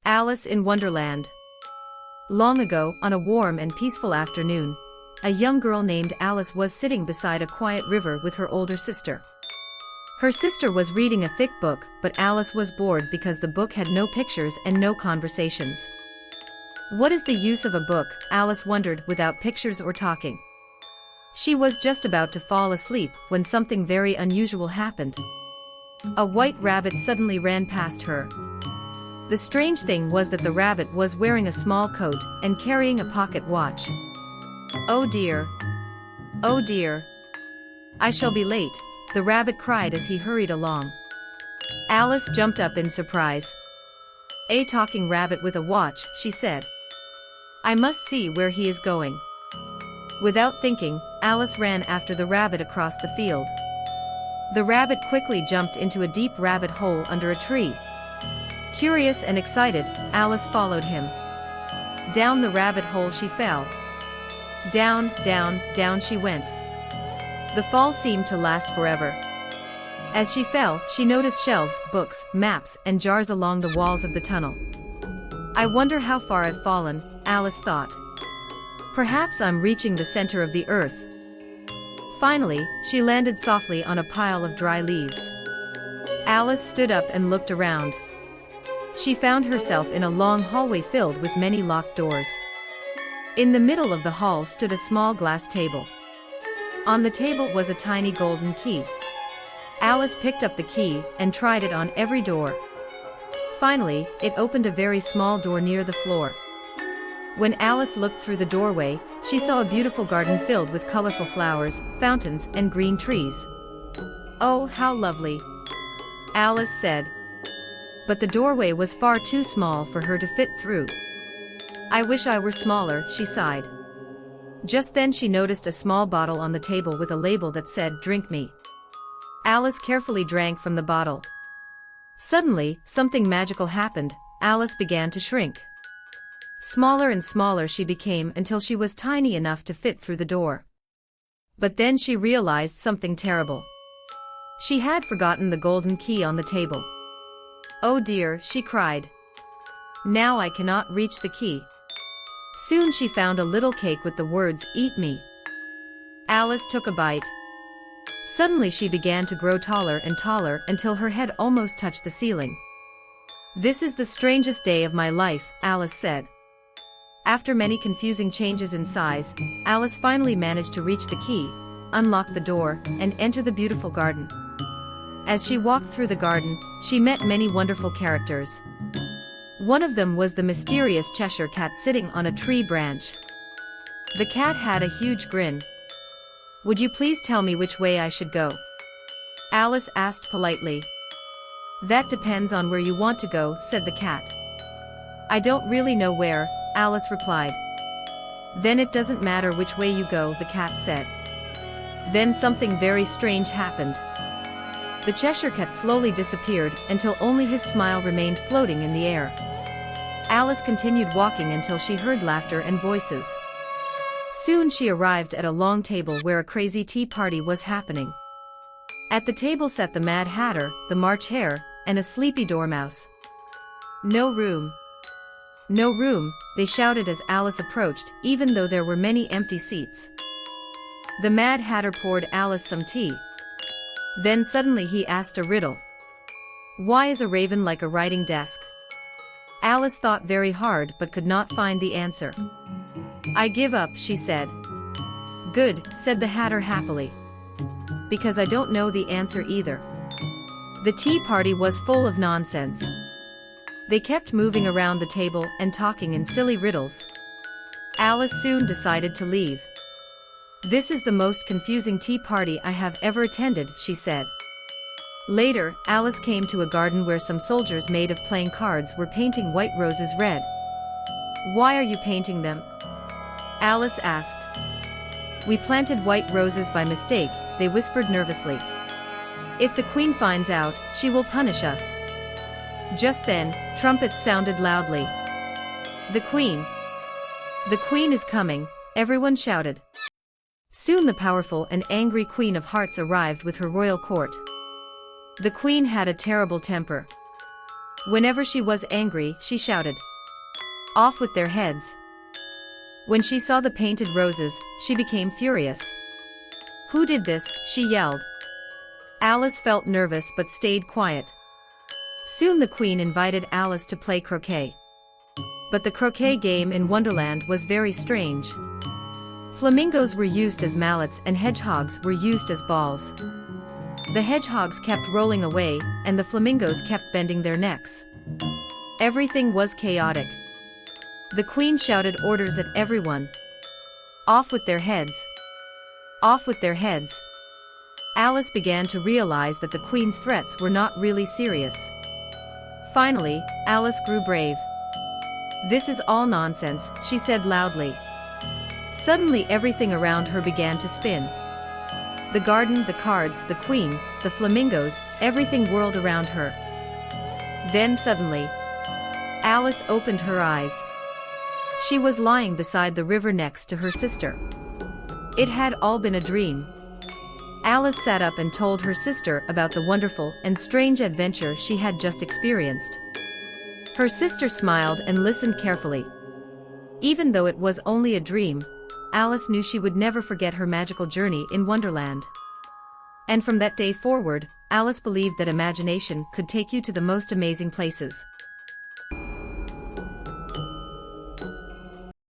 Alice in Wonderland. Long ago, on a warm and peaceful afternoon, a young girl named Alice was sitting beside a quiet river with her older sister. Her sister was reading a thick book, but Alice was bored because the book had no pictures and no conversations. What is the use of a book, Alice wondered, without pictures or talking? She was just about to fall asleep when something very unusual happened. A white rabbit suddenly ran past her. The strange thing was that the rabbit was wearing a small coat and carrying a pocket watch. "Oh dear! Oh dear! I shall be late," the rabbit cried as he hurried along. Alice jumped up in surprise. "A talking rabbit with a watch," she said. "I must see where he is going." Without thinking, Alice ran after the rabbit across the field. The rabbit quickly jumped into a deep rabbit hole under a tree. Curious and excited, Alice followed him. Down the rabbit hole she fell. Down, down, down she went. The fall seemed to last forever. As she fell, she noticed shelves, books, maps, and jars along the walls of the tunnel. "I wonder how far I've fallen," Alice thought. "Perhaps I'm reaching the center of the earth." Finally, she landed softly on a pile of dry leaves. Alice stood up and looked around. She found herself in a long hallway filled with many locked doors. In the middle of the hall stood a small glass table. On the table was a tiny golden key. Alice picked up the key and tried it on every door. Finally, it opened a very small door near the floor. When Alice looked through the doorway, she saw a beautiful garden filled with colorful flowers, fountains, and green trees. "Oh, how lovely!" Alice said. But the doorway was far too small for her to fit through. "I wish I were smaller," she sighed. Just then she noticed a small bottle on the table with a label that said, "Drink me." Alice carefully drank from the bottle. Suddenly, something magical happened. Alice began to shrink. Smaller and smaller she became until she was tiny enough to fit through the door. But then she realized something terrible. She had forgotten the golden key on the table. "Oh dear," she cried. "Now I cannot reach the key." Soon she found a little cake with the words, "Eat me." Alice took a bite. Suddenly she began to grow taller and taller until her head almost touched the ceiling. "This is the strangest day of my life," Alice said. After many confusing changes in size, Alice finally managed to reach the key, unlock the door, and enter the beautiful garden. As she walked through the garden, she met many wonderful characters. One of them was the mysterious Cheshire Cat sitting on a tree branch. The cat had a huge grin. "Would you please tell me which way I should go?" Alice asked politely. "That depends on where you want to go," said the cat. "I don't really know where," Alice replied. "Then it doesn't matter which way you go," the cat said. Then something very strange happened. The Cheshire Cat slowly disappeared until only his smile remained floating in the air. Alice continued walking until she heard laughter and voices. Soon she arrived at a long table where a crazy tea party was happening. At the table sat the Mad Hatter, the March Hare, and a sleepy Dormouse. "No room! No room!" they shouted as Alice approached, even though there were many empty seats. The Mad Hatter poured Alice some tea. Then suddenly he asked a riddle. "Why is a raven like a writing desk?" Alice thought very hard but could not find the answer. "I give up," she said. "Good," said the Hatter happily. "Because I don't know the answer either." The tea party was full of nonsense. They kept moving around the table and talking in silly riddles. Alice soon decided to leave. "This is the most confusing tea party I have ever attended," she said. Later, Alice came to a garden where some soldiers made of playing cards were painting white roses red. "Why are you painting them?" Alice asked. "We planted white roses by mistake," they whispered nervously. "If the queen finds out, she will punish us." Just then, trumpets sounded loudly. "The queen! The queen is coming!" everyone shouted. Soon the powerful and angry Queen of Hearts arrived with her royal court. The queen had a terrible temper. Whenever she was angry, she shouted, "Off with their heads!" When she saw the painted roses, she became furious. "Who did this?" she yelled. Alice felt nervous but stayed quiet. Soon the Queen invited Alice to play croquet. But the croquet game in Wonderland was very strange. Flamingos were used as mallets and hedgehogs were used as balls. The hedgehogs kept rolling away, and the flamingos kept bending their necks. Everything was chaotic. The Queen shouted orders at everyone. "Off with their heads! Off with their heads!" Alice began to realize that the Queen's threats were not really serious. Finally, Alice grew brave. "This is all nonsense," she said loudly. Suddenly everything around her began to spin. The garden, the cards, the Queen, the flamingos, everything whirled around her. Then suddenly, Alice opened her eyes. She was lying beside the river next to her sister. It had all been a dream. Alice sat up and told her sister about the wonderful and strange adventure she had just experienced. Her sister smiled and listened carefully. Even though it was only a dream, Alice knew she would never forget her magical journey in Wonderland. And from that day forward, Alice believed that imagination could take you to the most amazing places.